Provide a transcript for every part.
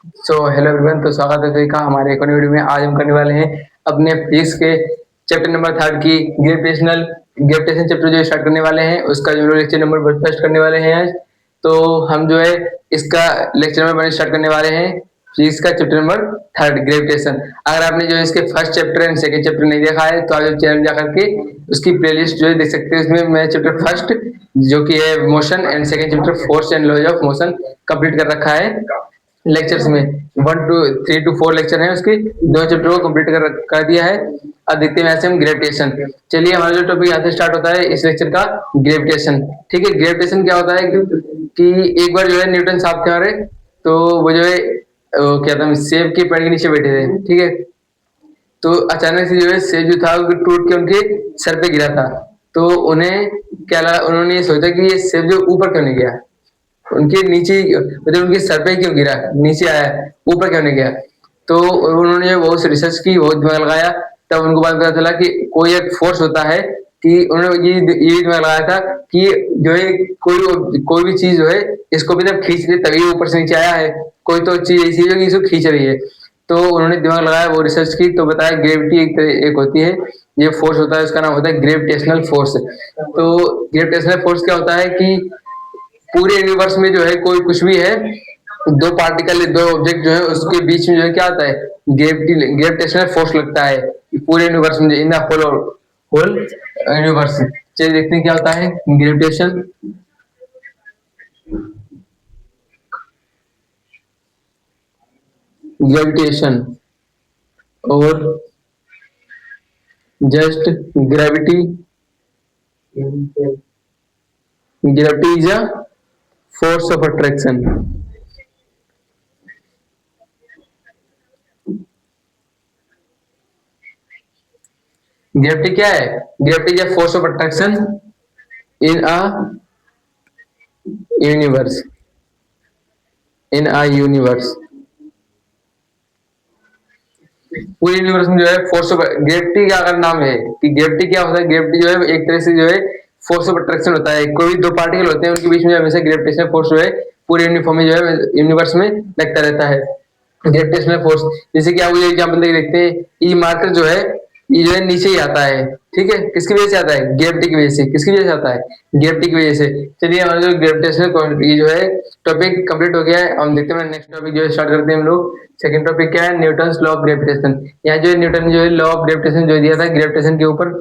So hello everyone, तो स्वागत है सभी का हमारे एक और वीडियो में। आज हम करने वाले हैं अपने फिजिक्स के चैप्टर नंबर 3 की ग्रेविटेशन चैप्टर जो स्टार्ट करने वाले हैं, उसका जो लेक्चर नंबर फर्स्ट करने वाले हैं आज। तो हम जो है इसका लेक्चर नंबर 1 स्टार्ट करने वाले हैं, फिजिक्स का चैप्टर नंबर 3 ग्रेविटेशन। अगर आपने जो है इसके first chapter and second chapter नहीं देखा है तो आप चैनल जाकर के उसकी प्लेलिस्ट जो है देख सकते हैं। इसमें मैं चैप्टर फर्स्ट जो कि है motion and second chapter force and laws of motion complete कर रखा है लेक्चर्स में। 1 to 3 to 4 लेक्चर है उसके, दो चैप्टर को कंप्लीट कर दिया है। अब देखते हैं ऐसे हम ग्रेविटेशन। चलिए, हमारा जो टॉपिक यहाँ से स्टार्ट होता है इस लेक्चर का, ग्रेविटेशन। ठीक है, ग्रेविटेशन क्या होता है कि एक बार जो है न्यूटन साहब थे हमारे, तो वो जो है क्या था, सेब के पेड़ के नीचे बैठे थे। ठीक है, तो अचानक से जो है सेब जो था वो टूट के उनके सर पे गिरा था। तो उन्हें क्या लगा, उन्होंने ये सोचा कि ये सेब जो ऊपर क्यों नहीं गया, उनके नीचे मतलब उनके सर पे क्यों गिरा, नीचे आया, ऊपर क्यों नहीं गया। तो उन्होंने बहुत रिसर्च की, बहुत दिमाग लगाया, तब उनको बात पता चला कि कोई एक फोर्स होता है। कि उन्होंने ये दिमाग लगाया था कि जो है कोई भी चीज जो है इसको भी जब खींच दे तभी ऊपर से नीचे आया है। कोई तो चीज ऐसी है जो कि इसको खींच रही है। तो उन्होंने दिमाग लगाया, वो रिसर्च की, तो बताया ग्रेविटी एक होती है, ये फोर्स होता है, उसका नाम होता है ग्रेविटेशनल फोर्स। तो ग्रेविटेशनल फोर्स क्या होता है कि पूरे यूनिवर्स में जो है कोई कुछ भी है, दो पार्टिकल, दो ऑब्जेक्ट जो है उसके बीच में जो है क्या होता है, ग्रेविटेशनल फोर्स लगता है पूरे यूनिवर्स में, इन द होल यूनिवर्स। चलिए देखते हैं क्या होता है ग्रेविटेशन। ग्रेविटेशन और just gravity, gravity is a force of attraction. Gravity क्या है, gravity is a force of attraction in a universe, in a universe. पूरे यूनिवर्स में जो है फोर्स ऑफ ग्रेविटी का अगर नाम है कि ग्रेविटी क्या होता है, ग्रेविटी जो है एक तरह से जो है फोर्स ऑफ अट्रैक्शन होता है। कोई भी दो पार्टिकल होते हैं उनके बीच में हमेशा ग्रेविटेशनल फोर्स जो है पूरे यूनिफॉर्म में जो है यूनिवर्स में लगता रहता है, ग्रेविटेशनल फोर्स। जैसे कि आप ये एग्जांपल देखते हैं, ई मार्कर जो है ये जो है नीचे ही आता है। ठीक है, किसकी वजह से आता है, ग्रेविटी की वजह से। किसकी वजह से आता है, ग्रेविटी की वजह से। चलिए, हमारा जो ग्रेविटेशनल ये जो है टॉपिक कंप्लीट हो गया है। हम देखते हैं नेक्स्ट टॉपिक जो है स्टार्ट करते हैं हम लोग। सेकंड टॉपिक क्या है, न्यूटन्स लॉ ऑफ ग्रेविटेशन। यहाँ जो है न्यूटन जो है लॉ ऑफ ग्रेविटेशन जो दिया था ग्रेविटेशन के ऊपर।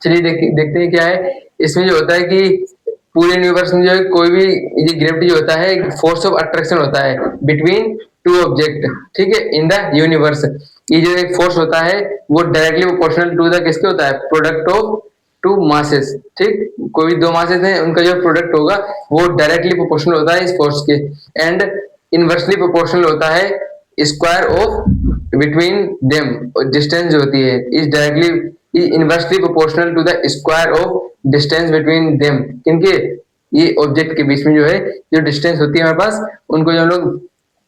चलिए देखते हैं क्या है इसमें। जो होता है कि पूरे यूनिवर्स में जो है कोई भी, ये ग्रेविटी जो होता है एक फोर्स ऑफ अट्रैक्शन होता है बिटवीन टू ऑब्जेक्ट। ठीक है, इन द यूनिवर्स। ये जो एक फोर्स होता है वो डायरेक्टली प्रोपोर्शनल टू द किसके होता है, प्रोडक्ट ऑफ टू मासेस। ठीक, कोई भी दो मासेस हैं उनका जो प्रोडक्ट होगा वो डायरेक्टली प्रोपोर्शनल होता है इस फोर्स के। एंड इनवर्सली प्रोपोर्शनल होता है square of between them. Distance जो होती है is directly inversely proportional to the square of distance between them. किनके, ये ऑब्जेक्ट के बीच में जो है जो डिस्टेंस होती है हमारे पास, उनको जो हम लोग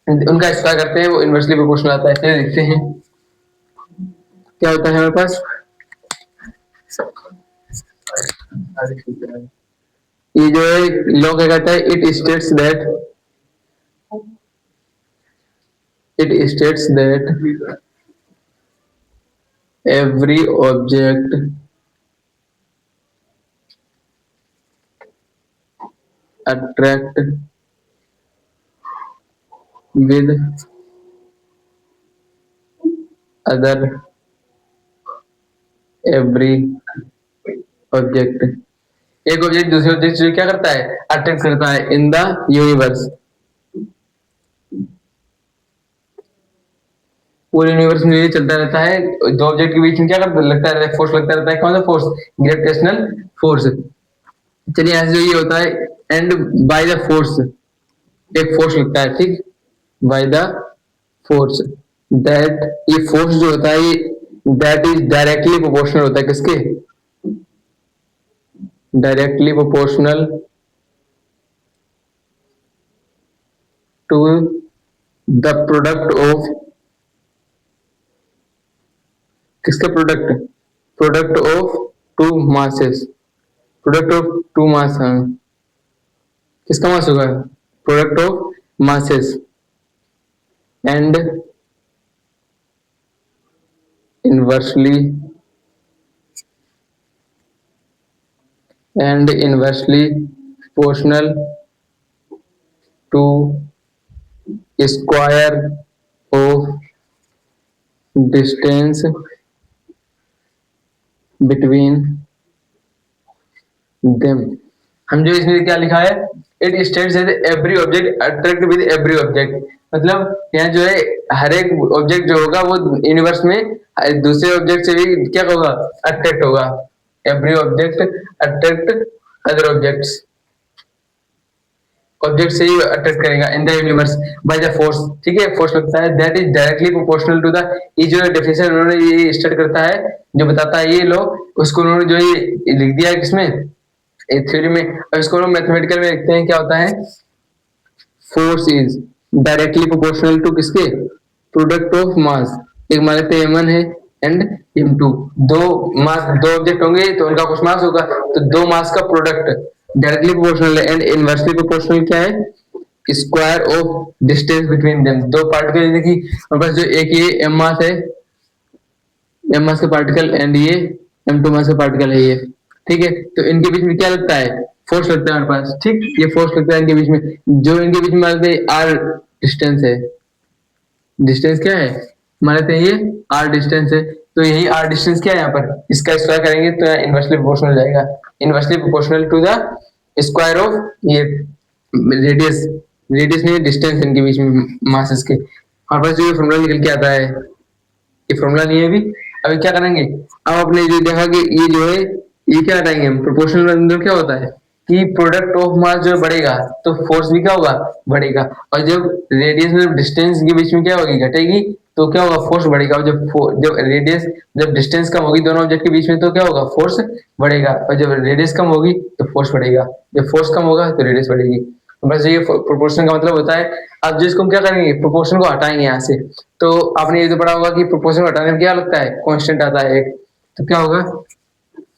उनका स्क्वायर करते हैं वो इनवर्सली प्रोपोर्शनल आता है। चलिए देखते हैं क्या होता है हमारे पास। ये जो है लॉ क्या कहता है, it states that every object attract with other every object। एक ऑब्जेक्ट दूसरे ऑब्जेक्ट से क्या करता है, अट्रैक्ट करता है इन द यूनिवर्स। पूरे यूनिवर्स में ये चलता रहता है, दो ऑब्जेक्ट के बीच में क्या करता लगता रहता है, फोर्स लगता रहता है। कौन सा फोर्स, ग्रेविटेशनल फोर्स। चलिए ऐसे जो ये होता है, एंड बाय द फोर्स, एक फोर्स लगता है। ठीक, बाय द फोर्स दैट, ये फोर्स जो होता है दैट इज डायरेक्टली प्रोपोर्शनल होता है किसके, directly proportional to the product of, किसका product, product of two masses, product of two mass. किसका मास होगा, product of masses. and inversely proportional to square of distance between them। हम जो इसमें क्या लिखा है, it states that every object attract with every object, मतलब यहाँ जो है हर एक ऑब्जेक्ट जो होगा वो यूनिवर्स में दूसरे ऑब्जेक्ट से भी क्या होगा, अट्रैक्ट होगा। Every object attract other objects, object से ही अट्रैक्ट करेगा in the universe by the force. ठीक है, फोर्स लगता है that is directly proportional to the, ये जो डेफिनेशन उन्होंने ये स्टार्ट करता है, जो बताता है ये लो, उसको उन्होंने जो ये लिख दिया है किसमें, थ्योरी में। और इसको हम मैथमेटिकल में लिखते हैं, क्या होता है, force is directly proportional to किसके, प्रोडक्ट ऑफ मास। एक मान लेते हैं m1 है एंड m2, दो मास, दो ऑब्जेक्ट होंगे तो उनका कुछ मास होगा, तो दो मास का प्रोडक्ट डायरेक्टली प्रोपोर्शनल है। एंड इनवर्सली प्रोपोर्शनल क्या है, square of distance between them, दो पार्टिकल, जैसे कि हमारे पास जो एक ये m मास है, m मास का पार्टिकल, एंड ये m2 मास का पार्टिकल है ये। ठीक है, तो इनके बीच में क्या लगता है, फोर्स लगता है हमारे पास। ठीक, ये फोर्स लगता है इनके बीच में, जो इनके बीच में आर डिस्टेंस है, डिस्टेंस क्या है, मान लेते हैं ये आर डिस्टेंस है, तो यही आर डिस्टेंस क्या है यहाँ पर, इसका स्क्वायर करेंगे तो यहाँ इनवर्सली प्रोपोर्शनल हो जाएगा, inversely proportional to the square of ये रेडियस, रेडियस नहीं डिस्टेंस इनके बीच में मासेस के। हमारे पास जो ये फॉर्मूला निकल के आता है, ये फॉर्मूला नहीं है अभी क्या करेंगे, अब आपने जो देखा कि ये जो है ये क्या हटाएंगे हम, प्रोपोर्शनल अंदर क्या होता है कि प्रोडक्ट ऑफ मास जो बढ़ेगा तो फोर्स भी क्या होगा, बढ़ेगा। और जब रेडियस में डिस्टेंस के बीच में क्या होगी, घटेगी, तो क्या होगा, फोर्स बढ़ेगा। और जब रेडियस, जब डिस्टेंस कम होगी दोनों ऑब्जेक्ट के बीच में, तो क्या होगा, फोर्स बढ़ेगा। और जब रेडियस कम होगी तो फोर्स बढ़ेगा, जब फोर्स कम होगा तो रेडियस बढ़ेगी। तो बस ये प्रोपोर्शन का मतलब होता है। अब जिसको हम क्या करेंगे, प्रोपोर्शन को हटाएंगे यहाँ से, तो आपने ये तो पढ़ा होगा कि प्रोपोर्शन को हटाने में क्या लगता है, कांस्टेंट आता है एक, तो क्या होगा,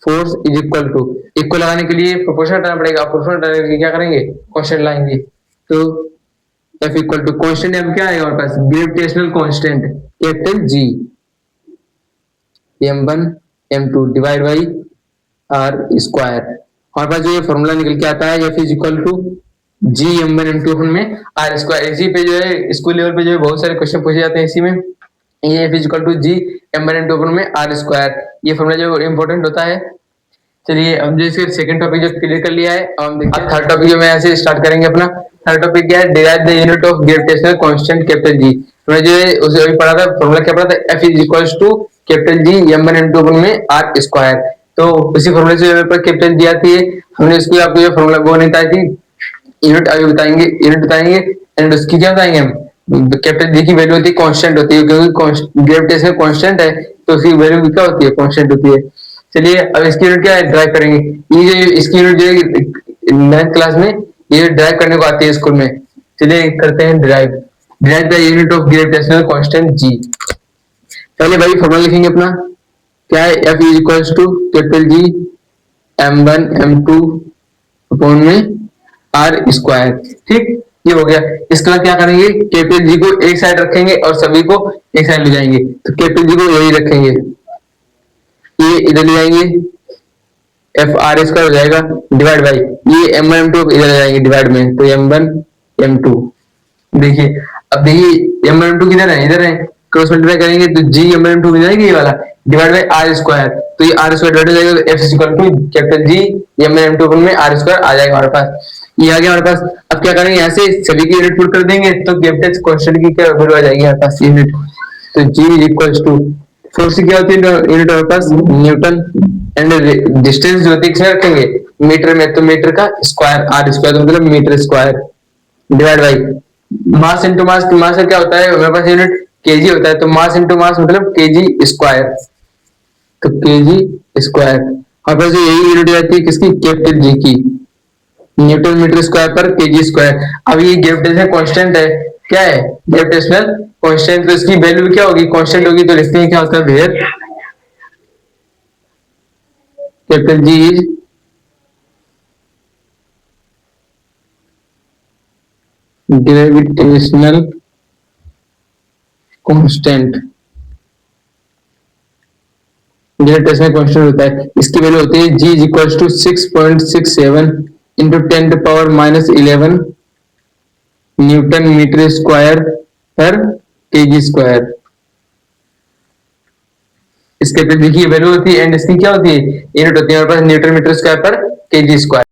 force is equal to, equal लगाने के लिए प्रोपोर्शन हटाना पड़ेगा, प्रोपोर्शन हटाने के लिए क्या करेंगे, कांस्टेंट लाएंगे। तो एफ इक्वल टू कांस्टेंट हम क्या आएगा हमारे पास, gravitational constant capital G, m1 m2 divide by R square. हमारे पास जो ये फॉर्मूला निकल के आता है, F is equal to G m1 m2 में आर स्क्वायर। इसी पे जो है स्कूल लेवल पे जो है बहुत सारे क्वेश्चन पूछे जाते हैं इसी में, ये F is equal to G m1 m2 में आर स्क्वायर, ये फॉर्मूला जो इंपॉर्टेंट होता है। चलिए हम जो इसके सेकंड टॉपिक जो क्लियर कर लिया है, अब हम देखते हैं थर्ड टॉपिक जो मैं ऐसे स्टार्ट करेंगे अपना। थर्ड टॉपिक क्या है, derive the unit of gravitational constant capital जी। मैं जो है उसे अभी पढ़ा था, फॉर्मूला क्या पढ़ा था, F is equals to capital G m1 m2 में आर स्क्वायर। तो उसी फॉर्मूले से पर कैपिटल जी आती है, हमने इसको आपको ये फॉर्मूला वो नहीं बताई थी, यूनिट अभी बताएंगे, यूनिट बताएंगे एंड उसकी क्या बताएंगे हम, कैपिटल जी की वैल्यू होती है कांस्टेंट होती है, क्योंकि ग्रेविटेशन कांस्टेंट है तो उसकी वैल्यू क्या होती है, कांस्टेंट होती है। चलिए अब इसकी यूनिट क्या है, ड्राइव करेंगे। ये जो इसकी यूनिट जो 9th क्लास में ये ड्राइव करने को आती है स्कूल में। चलिए करते हैं derive, derive the unit of gravitational constant G. पहले भाई फॉर्मूला लिखेंगे अपना, क्या है, F is equals to capital G m1 m2 upon में आर स्क्वायर। ठीक, ये हो गया। इसका क्या करेंगे, कैपिटल जी को एक साइड रखेंगे और सभी को एक साइड ले जाएंगे, तो कैपिटल जी को यही रखेंगे, ये इधर ले जाएंगे, एफ आर स्क्वायर हो जाएगा डिवाइड बाई ये एम वन एम टू इधर आ जाएंगे डिवाइड में, तो m1 m2। देखिए अब देखिए m1 m2 किधर है, इधर है, क्रॉस मल्टीप्लाई करेंगे तो जी m1 m2 मिल जाएगी ये वाला, डिवाइड बाई आर स्क्वायर, तो ये आर स्क्वायर डिवाइड हो जाएगा, तो F is equal to capital G m1 m2 में आर स्क्वायर आ जाएगा हमारे पास, ये आ गया हमारे पास। अब क्या करेंगे, यहाँ से सभी की यूनिट पुट कर देंगे तो कैपिटल कांस्टेंट की क्या वैल्यू आ जाएगी हमारे पास, यूनिट। तो जी इज इक्वल टू फोर्स की क्या होती है यूनिट हमारे पास, न्यूटन, एंड डिस्टेंस जो होती है किसमें रखेंगे, मीटर में, तो मीटर का स्क्वायर, आर स्क्वायर तो मतलब metre square, divide by mass into mass, mass का क्या होता है हमारे पास यूनिट केजी होता है, तो मास इंटू मास मतलब केजी स्क्वायर, तो केजी स्क्वायर। हमारे पास यही यूनिट आती है किसकी, कैपिटल जी की, न्यूटन मीटर स्क्वायर पर केजी स्क्वायर। अब ये ग्रेविटेशनल कांस्टेंट है, क्या है, ग्रेविटेशनल कांस्टेंट, तो इसकी वैल्यू क्या होगी, कांस्टेंट होगी, तो लिखते हैं क्या होता है where capital G is gravitational constant, unit test में कांस्टेंट होता है, इसकी वैल्यू होती है g equals to 6.67 into 10⁻11 newton metre square पर केजी स्क्वायर। इसके पे देखिए वैल्यू होती है एंड इसकी क्या होती है, यूनिट होती है हमारे पास न्यूटन मीटर स्क्वायर पर केजी स्क्वायर।